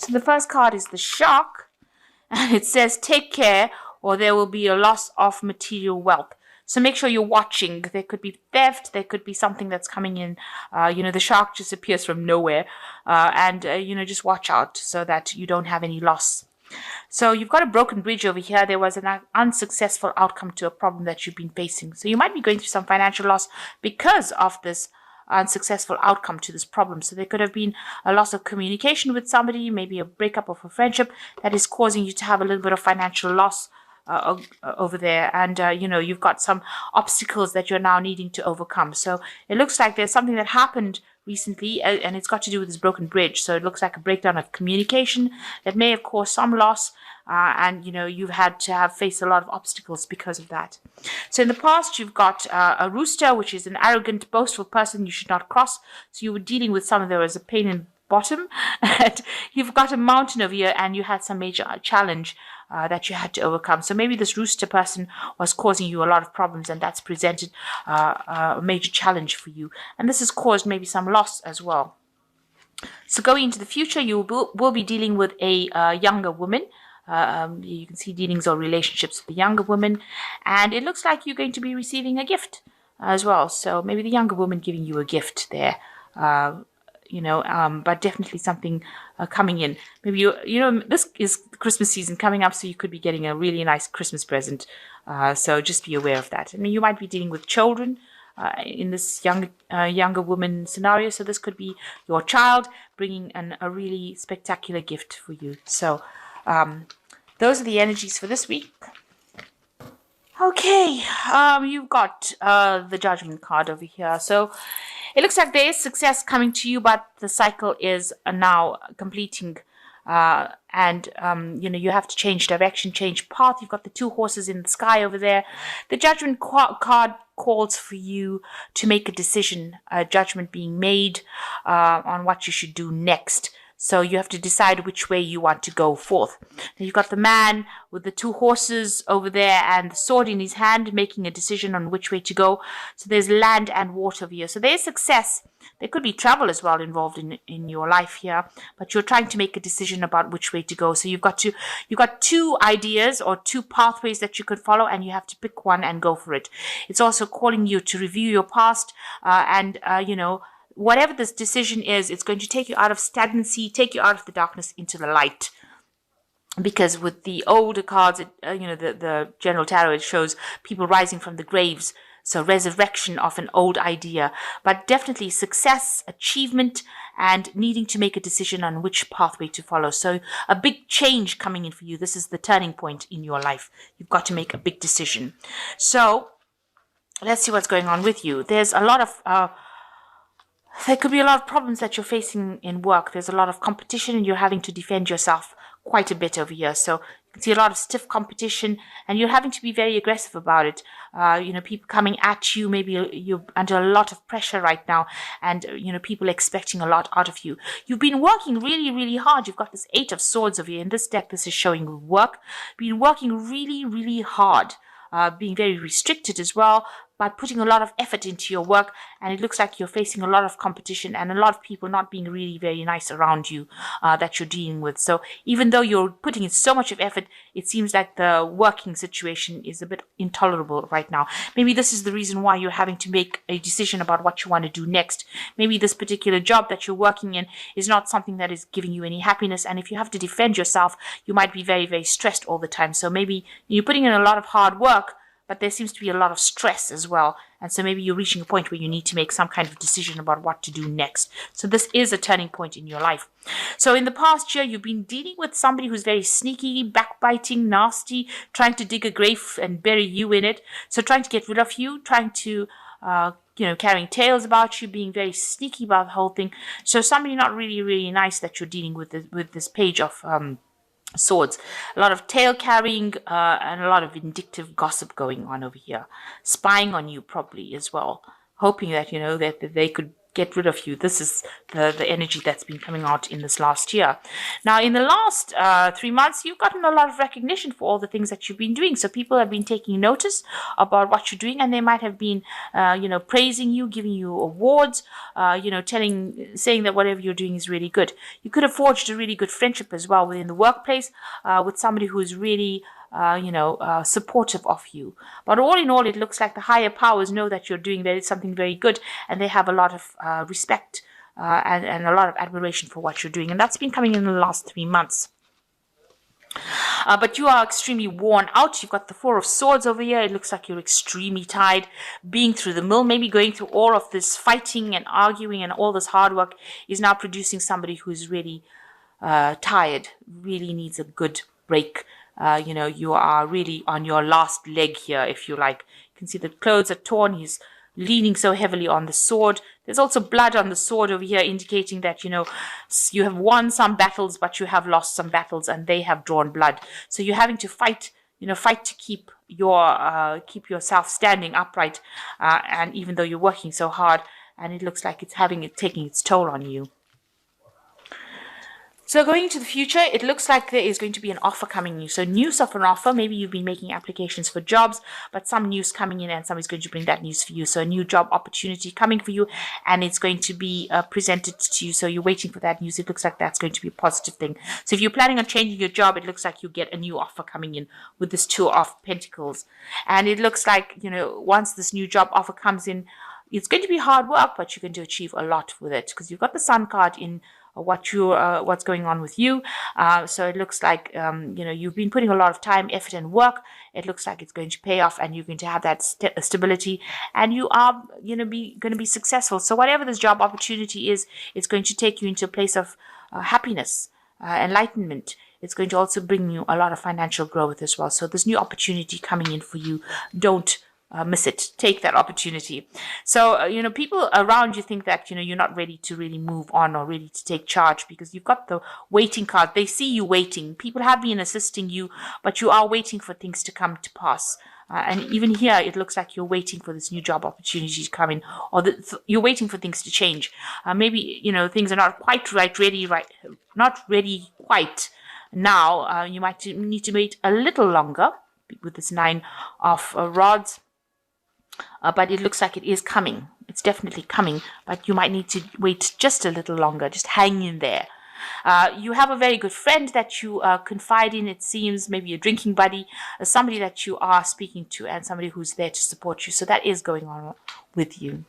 So the first card is the Shark, and it says, take care or there will be a loss of material wealth. So make sure you're watching. There could be theft. There could be something that's coming in. The shark just appears from nowhere. Just watch out so that you don't have any loss. So you've got a broken bridge over here. There was an unsuccessful outcome to a problem that you've been facing. So you might be going through some financial loss because of this unsuccessful outcome to this problem. So there could have been a loss of communication with somebody, maybe a breakup of a friendship that is causing you to have a little bit of financial loss over there, and you've got some obstacles that you're now needing to overcome. So it looks like there's something that happened recently, and it's got to do with this broken bridge. So it looks like a breakdown of communication that may have caused some loss, and you've had to have faced a lot of obstacles because of that. So in the past, you've got a rooster, which is an arrogant, boastful person you should not cross. So you were dealing with someone that was a pain in the bottom, and you've got a mountain over here, and you had some major challenge that you had to overcome. So maybe this rooster person was causing you a lot of problems, and that's presented a major challenge for you. And this has caused maybe some loss as well. So going into the future, you will be dealing with a younger woman. You can see dealings or relationships with the younger woman. And it looks like you're going to be receiving a gift as well. So maybe the younger woman giving you a gift there. But definitely something coming in. Maybe this is Christmas season coming up, so you could be getting a really nice Christmas present. So just be aware of that. I mean, you might be dealing with children in this younger woman scenario. So this could be your child bringing a really spectacular gift for you. So those are the energies for this week. Okay, you've got the Judgment card over here. So it looks like there is success coming to you, but the cycle is now completing. You have to change direction, change path. You've got the 2 horses in the sky over there. The Judgment card calls for you to make a decision, a judgment being made on what you should do next. So you have to decide which way you want to go forth. Now you've got the man with the 2 horses over there and the sword in his hand, making a decision on which way to go. So there's land and water here. So there's success. There could be travel as well involved in your life here, but you're trying to make a decision about which way to go. So you've got 2 ideas or 2 pathways that you could follow, and you have to pick one and go for it. It's also calling you to review your past whatever this decision is, it's going to take you out of stagnancy, take you out of the darkness into the light. Because with the older cards, the General Tarot, it shows people rising from the graves. So resurrection of an old idea, but definitely success, achievement, and needing to make a decision on which pathway to follow. So a big change coming in for you. This is the turning point in your life. You've got to make a big decision. So let's see what's going on with you. There's a lot of there could be a lot of problems that you're facing in work. There's a lot of competition, and you're having to defend yourself quite a bit over here. So you can see a lot of stiff competition, and you're having to be very aggressive about it. People coming at you. Maybe you're under a lot of pressure right now, and people expecting a lot out of you. You've been working really, really hard. You've got this 8 of Swords over here. In this deck, this is showing work. Been working really, really hard. Being very restricted as well, but putting a lot of effort into your work, and it looks like you're facing a lot of competition and a lot of people not being really very nice around you that you're dealing with. So even though you're putting in so much of effort, it seems like the working situation is a bit intolerable right now. Maybe this is the reason why you're having to make a decision about what you want to do next. Maybe this particular job that you're working in is not something that is giving you any happiness, and if you have to defend yourself, you might be very, very stressed all the time. So maybe you're putting in a lot of hard work, but there seems to be a lot of stress as well. And so maybe you're reaching a point where you need to make some kind of decision about what to do next. So this is a turning point in your life. So in the past year, you've been dealing with somebody who's very sneaky, backbiting, nasty, trying to dig a grave and bury you in it. So trying to get rid of you, trying to, carrying tales about you, being very sneaky about the whole thing. So somebody not really, really nice that you're dealing with this Page of Swords. A lot of tale carrying and a lot of vindictive gossip going on over here. Spying on you probably as well. Hoping that, that they could get rid of you. This is the energy that's been coming out in this last year. Now, in the last 3 months, you've gotten a lot of recognition for all the things that you've been doing. So people have been taking notice about what you're doing, and they might have been, praising you, giving you awards, saying that whatever you're doing is really good. You could have forged a really good friendship as well within the workplace with somebody who is really supportive of you. But all in all, it looks like the higher powers know that you're doing something very good, and they have a lot of respect and a lot of admiration for what you're doing. And that's been coming in the last 3 months. But you are extremely worn out. You've got the Four of Swords over here. It looks like you're extremely tired, being through the mill, maybe going through all of this fighting and arguing, and all this hard work is now producing somebody who's really tired, really needs a good break. You are really on your last leg here, if you like. You can see the clothes are torn. He's leaning so heavily on the sword. There's also blood on the sword over here, indicating that, you have won some battles, but you have lost some battles, and they have drawn blood. So you're having to fight to keep yourself standing upright, and even though you're working so hard, and it looks like it's taking its toll on you. So going into the future, it looks like there is going to be an offer coming in. So news of an offer. Maybe you've been making applications for jobs, but some news coming in, and somebody's going to bring that news for you. So a new job opportunity coming for you, and it's going to be presented to you. So you're waiting for that news. It looks like that's going to be a positive thing. So if you're planning on changing your job, it looks like you get a new offer coming in with this Two of Pentacles. And it looks like, once this new job offer comes in, it's going to be hard work, but you're going to achieve a lot with it, because you've got the Sun card in what's going on with you. So it looks like you've been putting a lot of time, effort, and work. It looks like it's going to pay off, and you're going to have that stability, and you are going to be successful. So whatever this job opportunity is, it's going to take you into a place of happiness, enlightenment. It's going to also bring you a lot of financial growth as well. So this new opportunity coming in for you, don't miss it. Take that opportunity. So, people around you think that, you're not ready to really move on or ready to take charge, because you've got the waiting card. They see you waiting. People have been assisting you, but you are waiting for things to come to pass. And even here, it looks like you're waiting for this new job opportunity to come in, or you're waiting for things to change. Maybe, things are not quite not ready quite now. You might need to wait a little longer with this Nine of Rods. But it looks like it is coming. It's definitely coming, but you might need to wait just a little longer. Just hang in there. You have a very good friend that you confide in, it seems, maybe a drinking buddy, somebody that you are speaking to, and somebody who's there to support you. So that is going on with you.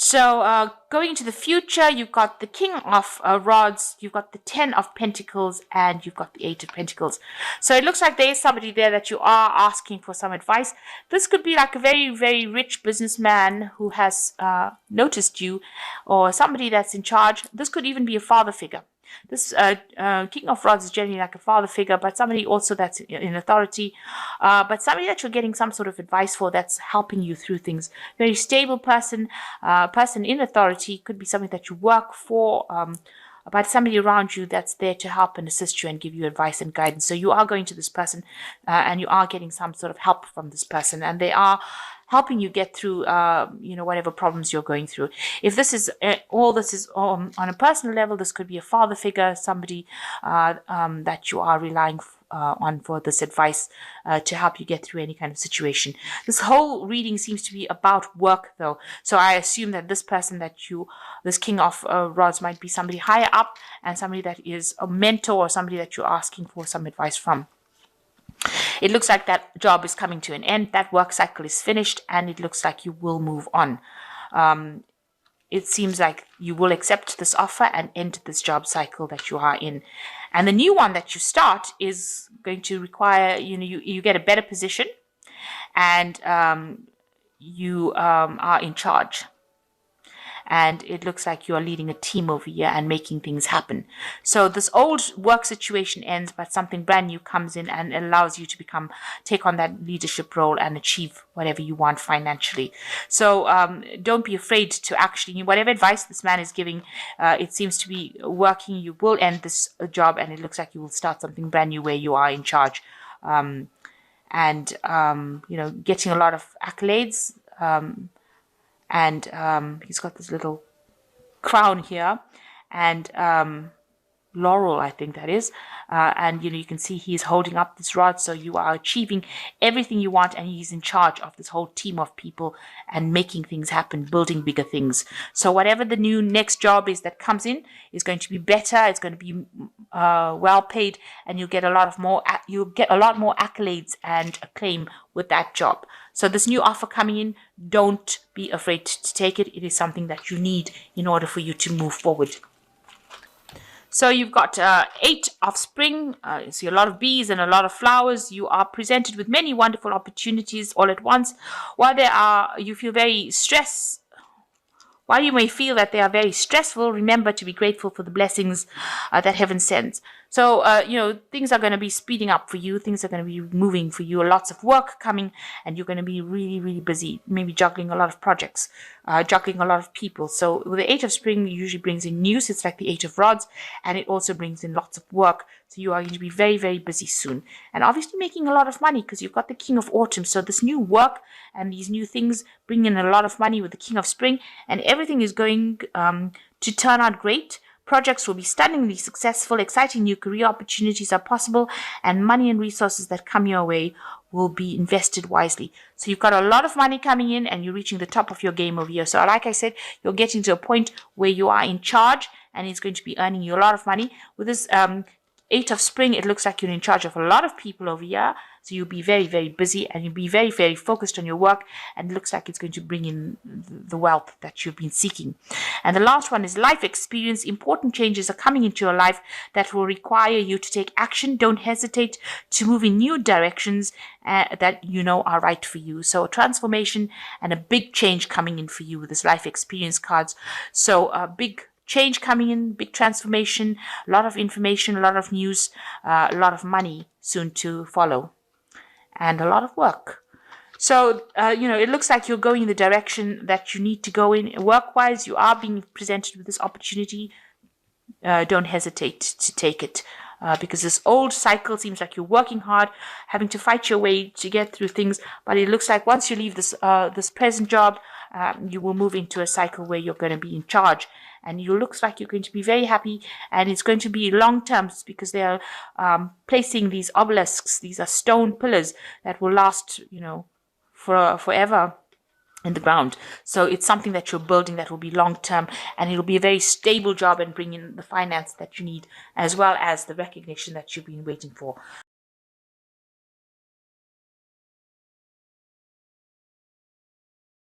So going into the future, you've got the King of Rods, you've got the 10 of Pentacles, and you've got the 8 of Pentacles. So it looks like there is somebody there that you are asking for some advice. This could be like a very, very rich businessman who has noticed you, or somebody that's in charge. This could even be a father figure. This King of Rods is generally like a father figure, but somebody also that's in authority, but somebody that you're getting some sort of advice for, that's helping you through things. Very stable person, person in authority. Could be something that you work for, but somebody around you that's there to help and assist you and give you advice and guidance. So you are going to this person, and you are getting some sort of help from this person, and they are helping you get through, whatever problems you're going through. If this is all this is on a personal level, this could be a father figure, somebody that you are relying on for this advice to help you get through any kind of situation. This whole reading seems to be about work, though. So I assume that this person this King of Rods might be somebody higher up, and somebody that is a mentor, or somebody that you're asking for some advice from. It looks like that job is coming to an end. That work cycle is finished, and it looks like you will move on. It seems like you will accept this offer and end this job cycle that you are in. And the new one that you start is going to require, you get a better position, and you are in charge. And it looks like you are leading a team over here and making things happen. So this old work situation ends, but something brand new comes in and allows you to take on that leadership role and achieve whatever you want financially. So don't be afraid to actually, whatever advice this man is giving, it seems to be working. You will end this job, and it looks like you will start something brand new where you are in charge. Getting a lot of accolades, and he's got this little crown here, and laurel, I think that is, and you can see he's holding up this rod, so you are achieving everything you want, and he's in charge of this whole team of people and making things happen, building bigger things. So whatever the new next job is that comes in is going to be better, it's going to be well paid, and you'll get a lot more accolades and acclaim with that job. So this new offer coming in, don't be afraid to take it. It is something that you need in order for you to move forward. So you've got 8 of spring, you see a lot of bees and a lot of flowers. You are presented with many wonderful opportunities all at once. While you feel very stressed, while you may feel that they are very stressful, remember to be grateful for the blessings that heaven sends. So, things are going to be speeding up for you. Things are going to be moving for you. Lots of work coming, and you're going to be really, really busy, maybe juggling a lot of projects, juggling a lot of people. So with the 8 of spring, it usually brings in news. It's like the 8 of rods, and it also brings in lots of work. So you are going to be very, very busy soon. And obviously making a lot of money because you've got the king of autumn. So this new work and these new things bring in a lot of money with the king of spring, and everything is going to turn out great. Projects will be stunningly successful, exciting new career opportunities are possible, and money and resources that come your way will be invested wisely. So you've got a lot of money coming in, and you're reaching the top of your game over here. So like I said, you're getting to a point where you are in charge, and it's going to be earning you a lot of money. With this 8 of spring, it looks like you're in charge of a lot of people over here. So you'll be very, very busy, and you'll be very, very focused on your work, and it looks like it's going to bring in the wealth that you've been seeking. And the last one is life experience. Important changes are coming into your life that will require you to take action. Don't hesitate to move in new directions that you know are right for you. So a transformation and a big change coming in for you with this life experience cards. So a big change coming in, big transformation, a lot of information, a lot of news, a lot of money soon to follow, and a lot of work. So, it looks like you're going in the direction that you need to go in. Work-wise, you are being presented with this opportunity. Don't hesitate to take it. Because this old cycle seems like you're working hard, having to fight your way to get through things. But it looks like once you leave this present job, you will move into a cycle where you're going to be in charge. And it looks like you're going to be very happy, and it's going to be long term because they are placing these obelisks. These are stone pillars that will last, forever in the ground. So it's something that you're building that will be long term, and it'll be a very stable job and bring in the finance that you need, as well as the recognition that you've been waiting for.